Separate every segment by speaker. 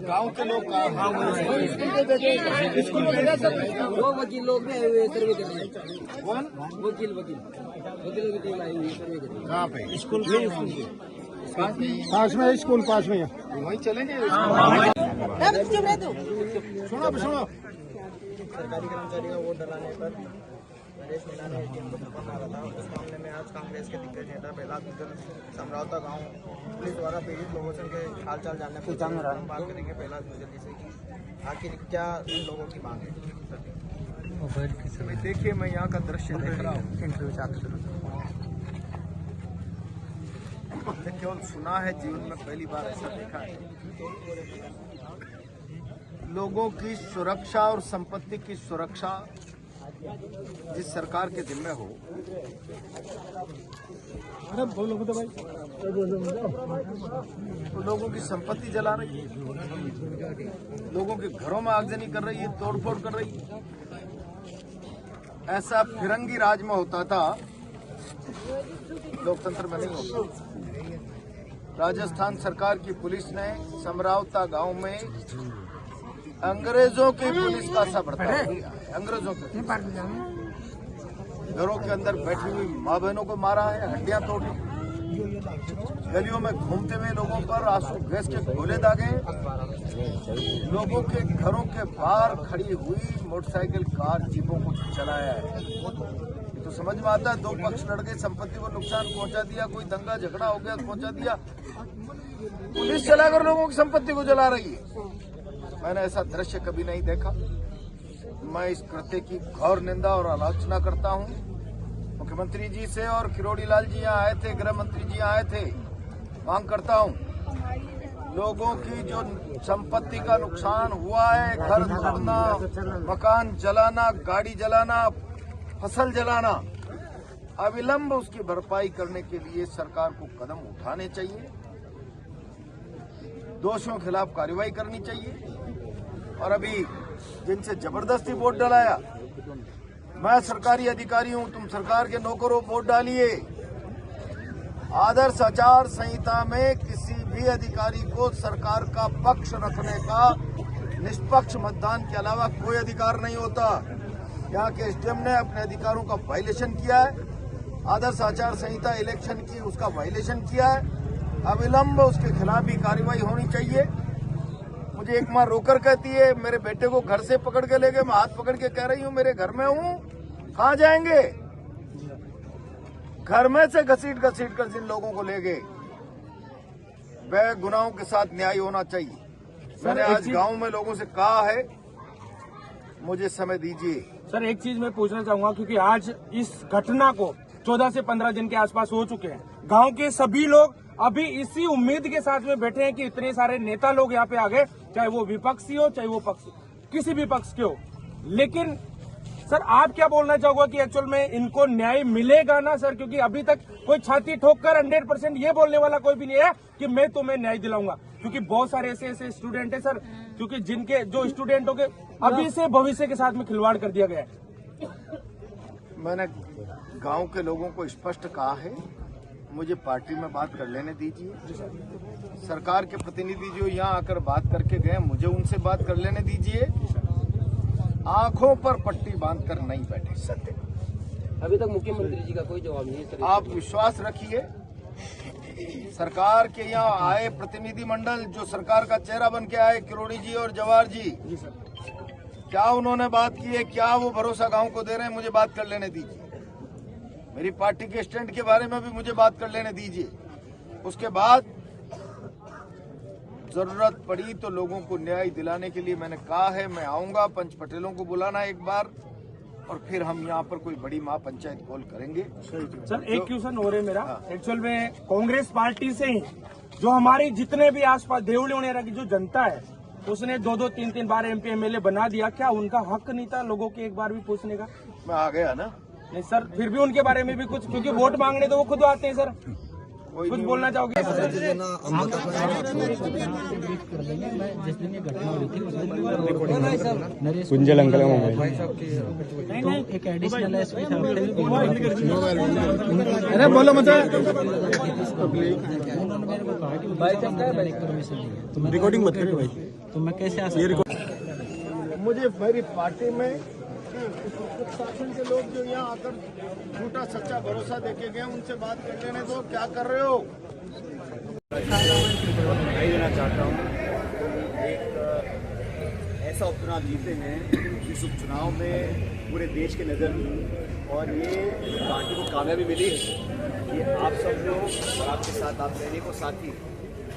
Speaker 1: गांव के लोग
Speaker 2: दो वकील लोग भी आए हुए सर्वे कर रहे हैं।
Speaker 1: कौन?
Speaker 2: वकीलों की टीम आई हुई है सर्वे कर रही है।
Speaker 1: कहाँ पे? स्कूल
Speaker 3: पास में स्कूल पास में
Speaker 1: वहीं चलेंगे। सुनो
Speaker 4: सरकारी कर्मचारी का वोट डलाने पर नरेश मीणा ने एटीएम को धक्का मारा था। उस मामले में आज कांग्रेस के दिग्गज नेता प्रहलाद गुर्जर समरावता गांव पुलिस द्वारा पीड़ित लोगों से उनके हाल चाल जानने को बात करेंगे प्रहलाद गुर्जर जी से कि आखिर क्या इन लोगों की मांग है। देखिए, मैं यहाँ का दृश्य देख रहा हूँ। केवल सुना है, जीवन में पहली बार ऐसा देखा है। लोगों की सुरक्षा और संपत्ति की सुरक्षा जिस सरकार के जिम्मे हो, तो लोगों की संपत्ति जला रही है, लोगों के घरों में आगजनी कर रही है, तोड़फोड़ कर रही है। ऐसा फिरंगी राज में होता था, लोकतंत्र में नहीं होता। राजस्थान सरकार की पुलिस ने समरावता गांव में अंग्रेजों की पुलिस का सा बर्ताव किया है। अंग्रेजों के घरों के अंदर बैठी हुई माँ बहनों को मारा है, हड्डियां तोड़ी, गलियों में घूमते हुए लोगों पर आंसू गैस के गोले दागे, लोगों के घरों के बाहर खड़ी हुई मोटरसाइकिल, कार, जीपों को जलाया है। ये तो समझ में आता है, दो पक्ष लड़ गए, संपत्ति को नुकसान पहुंचा दिया, कोई दंगा झगड़ा हो गया पहुंचा दिया। पुलिस चलाकर लोगों की संपत्ति को जला रही है। मैंने ऐसा दृश्य कभी नहीं देखा। मैं इस कृत्य की घोर निंदा और आलोचना करता हूं। मुख्यमंत्री जी से और किरोड़ी लाल जी यहाँ आए थे, गृह मंत्री जी यहाँ आए थे। मांग करता हूं, लोगों की जो संपत्ति का नुकसान हुआ है, घर तोड़ना, मकान जलाना, गाड़ी जलाना, फसल जलाना, अविलंब उसकी भरपाई करने के लिए सरकार को कदम उठाने चाहिए। दोषियों के खिलाफ कार्रवाई करनी चाहिए। और अभी जिनसे जबरदस्ती वोट डलाया, मैं सरकारी अधिकारी हूं, तुम सरकार के नौकरों, वोट डालिए। आदर्श आचार संहिता में किसी भी अधिकारी को सरकार का पक्ष रखने का निष्पक्ष मतदान के अलावा कोई अधिकार नहीं होता। यहाँ के एसडीएम ने अपने अधिकारों का वायलेशन किया है। आदर्श आचार संहिता इलेक्शन की उसका वायलेशन किया है। अविलंब उसके खिलाफ भी कार्रवाई होनी चाहिए। मुझे एक माँ रोकर कहती है, मेरे बेटे को घर से पकड़ के ले गए। मैं हाथ पकड़ के कह रही हूँ, मेरे घर में हूँ, कहाँ जाएंगे? घर में से घसीट कर जिन लोगों को ले गए, वह गुनाहों के साथ न्याय होना चाहिए। मैंने आज गांव में लोगों से कहा है, मुझे समय दीजिए।
Speaker 3: सर, एक चीज मैं पूछना चाहूंगा, क्योंकि आज इस घटना को 14 से 15 दिन के आसपास हो चुके हैं। गांव के सभी लोग अभी इसी उम्मीद के साथ में बैठे हैं कि इतने सारे नेता लोग यहाँ पे आ गए, चाहे वो विपक्षी हो, चाहे वो पक्ष, किसी भी पक्ष के हो। लेकिन सर, आप क्या बोलना चाहोगे कि एक्चुअल में इनको न्याय मिलेगा ना सर? क्योंकि अभी तक कोई छाती ठोक कर 100% ये बोलने वाला कोई भी नहीं है कि मैं तुम्हें न्याय दिलाऊंगा। क्योंकि बहुत सारे ऐसे स्टूडेंट है सर, क्योंकि जिनके जो स्टूडेंटों के अभी से भविष्य के साथ में खिलवाड़ कर दिया गया है।
Speaker 1: मैंने गांव के लोगों को स्पष्ट कहा है, मुझे पार्टी में बात कर लेने दीजिए। सरकार के प्रतिनिधि जो यहाँ आकर बात करके गए, मुझे उनसे बात कर लेने दीजिए। आंखों पर पट्टी बांधकर नहीं बैठे। सत्य,
Speaker 2: अभी तक मुख्यमंत्री जी का कोई जवाब नहीं है।
Speaker 1: आप विश्वास रखिए, सरकार के यहाँ आए प्रतिनिधि मंडल जो सरकार का चेहरा बन के आए, किरोड़ी जी और जवाहर जी, क्या उन्होंने बात की है? क्या वो भरोसा गांव को दे रहे हैं? मुझे बात कर लेने दीजिए। मेरी पार्टी के स्टैंड के बारे में भी मुझे बात कर लेने दीजिए। उसके बाद जरूरत पड़ी तो लोगों को न्याय दिलाने के लिए मैंने कहा है, मैं आऊंगा। पंच पटेलों को बुलाना एक बार, और फिर हम यहाँ पर कोई बड़ी महापंचायत कॉल करेंगे।
Speaker 3: सर, एक क्वेश्चन हो रहा है मेरा। एक्चुअल में कांग्रेस पार्टी से ही जो हमारी जितने भी आसपास देवली उनेरा की जो जनता है, उसने 2-2, 3-3 बार MP MLA बना दिया। क्या उनका हक नहीं था लोगों के एक बार भी पूछने का?
Speaker 1: मैं आ गया ना।
Speaker 3: नहीं सर, फिर भी उनके बारे में भी कुछ, क्योंकि वोट मांगने तो वो खुद आते हैं सर।
Speaker 1: कोई
Speaker 3: कुछ
Speaker 1: नहीं
Speaker 3: बोलना चाहोगे?
Speaker 5: कुंजल अंकल का मोबाइल।
Speaker 6: तो एक एडिशनल एसपी साहब
Speaker 3: अरे बोलो मत।
Speaker 6: उन्होंने मेरे को कहा कि परमिशन दी है, तो मैं
Speaker 5: रिकॉर्डिंग मत करिए भाई।
Speaker 6: तो मैं कैसे आ सकता हूँ?
Speaker 1: मुझे मेरी पार्टी में कुछ शासन के लोग जो यहाँ आकर झूठा सच्चा भरोसा देके गए उनसे बात कर लेने दो। क्या कर रहे हो?
Speaker 7: बधाई देना चाहता हूँ। एक ऐसा उपचुनाव जीते हैं जिस उपचुनाव में पूरे देश की नज़र थी और ये पार्टी को कामयाबी मिली है। ये आप सब लोग और आपके साथ आप रहने को साथी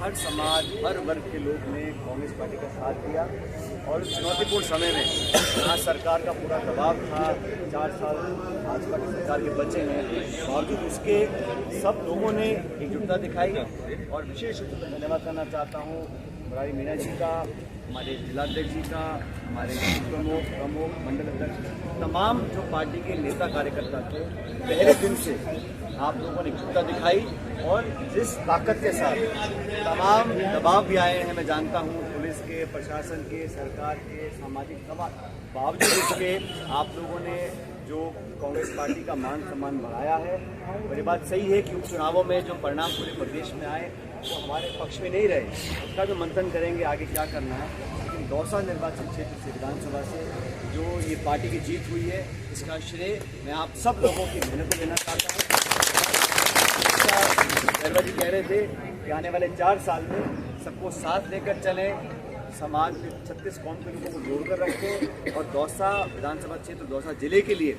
Speaker 7: हर समाज हर वर्ग के लोग ने कांग्रेस पार्टी का साथ दिया और चुनौतीपूर्ण समय में जहाँ सरकार का पूरा दबाव था, 4 साल भाजपा की सरकार के बचे हैं, बावजूद उसके सब लोगों ने एकजुटता दिखाई और विशेष रूप से धन्यवाद करना चाहता हूँ मुरारी मीणा जी का, हमारे जिलाध्यक्ष जी का, हमारे प्रमुख मंडल अध्यक्ष, तमाम जो पार्टी के नेता कार्यकर्ता थे, पहले दिन से आप लोगों ने एकजुटता दिखाई और जिस ताकत के साथ तमाम दबाव भी आए हैं, मैं जानता हूँ पुलिस के, प्रशासन के, सरकार के, सामाजिक दबाव, बावजूद इसके आप लोगों ने जो कांग्रेस पार्टी का मान सम्मान बढ़ाया है। और ये बात सही है कि उपचुनावों में जो परिणाम पूरे प्रदेश में आए वो हमारे पक्ष में नहीं रहे, उसका जो मंथन करेंगे आगे क्या करना है। लेकिन दौसा निर्वाचन क्षेत्र से विधानसभा से जो ये पार्टी की जीत हुई है, इसका श्रेय मैं आप सब लोगों की मेहनत को देना चाहता हूँ। शर्मा जी कह रहे थे कि आने वाले 4 साल में सबको साथ लेकर चलें, समाज में 36 कौम के लोगों को जोड़कर रखें और दौसा विधानसभा क्षेत्र, दौसा जिले के लिए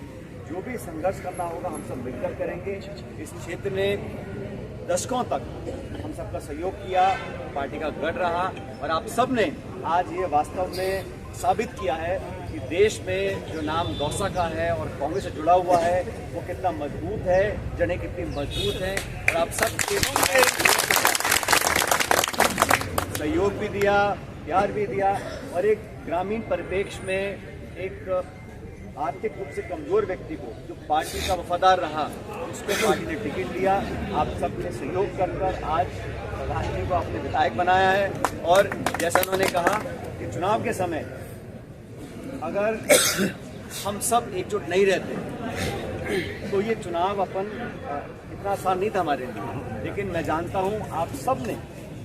Speaker 7: जो भी संघर्ष करना होगा हम सब मिलकर करेंगे। इस क्षेत्र ने दशकों तक हम सबका सहयोग किया, पार्टी का गढ़ रहा और आप सब ने आज ये वास्तव में साबित किया है कि देश में जो नाम दौसा का है और कांग्रेस से जुड़ा हुआ है वो कितना मजबूत है, जड़ें कितनी मजबूत हैं और आप सब सहयोग भी दिया, प्यार भी दिया और एक ग्रामीण परिप्रेक्ष्य में एक आर्थिक रूप से कमजोर व्यक्ति को जो पार्टी का वफादार रहा उसको पार्टी ने टिकट दिया। आप सबने सहयोग कर आज प्रधान जी को अपने विधायक बनाया है और जैसा उन्होंने कहा कि चुनाव के समय अगर हम सब एकजुट नहीं रहते तो ये चुनाव अपन इतना आसान नहीं था हमारे लिए। लेकिन मैं जानता हूँ आप सब ने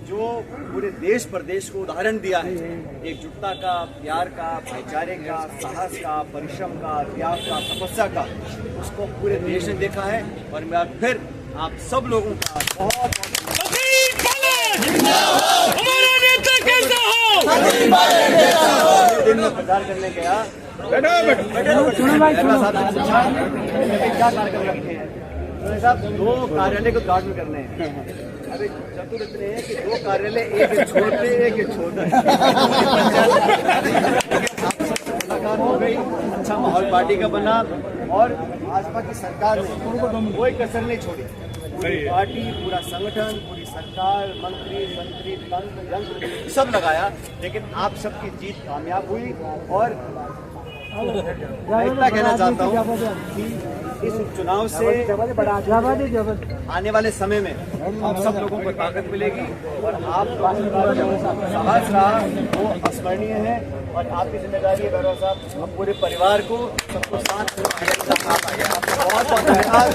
Speaker 7: जो पूरे देश प्रदेश को उदाहरण दिया है एकजुटता का, प्यार का, भाईचारे का, साहस का, परिश्रम का, त्याग का, तपस्या का, उसको पूरे देश ने देखा है और मैं फिर आप सब लोगों का बहुत दिन में प्रचार करने गया क्या कार्यक्रम रखे हैं साहब, 2 कार्यालय को उद्घाटन करने हैं। अभी चतुर इतने हैं कि 2 कार्यालय एक छोड़ते एक छोड़ते मुलाकात हो गई, अच्छा माहौल पार्टी का बना और भाजपा की सरकार ने कोई कसर नहीं छोड़ी। पूरी पार्टी, पूरा संगठन, पूरी सरकार, मंत्री तंत्र यंत्र सब लगाया, लेकिन आप सबकी जीत कामयाब हुई। और मैं इतना कहना चाहता हूँ कि इस उपचुनाव से आने वाले समय में हम सब लोगों को ताकत मिलेगी और आप साहस रहा वो अस्मरणीय है और आपकी जिम्मेदारी है गौरव साहब, हम पूरे परिवार को सबको साथ बहुत बहुत धन्यवाद।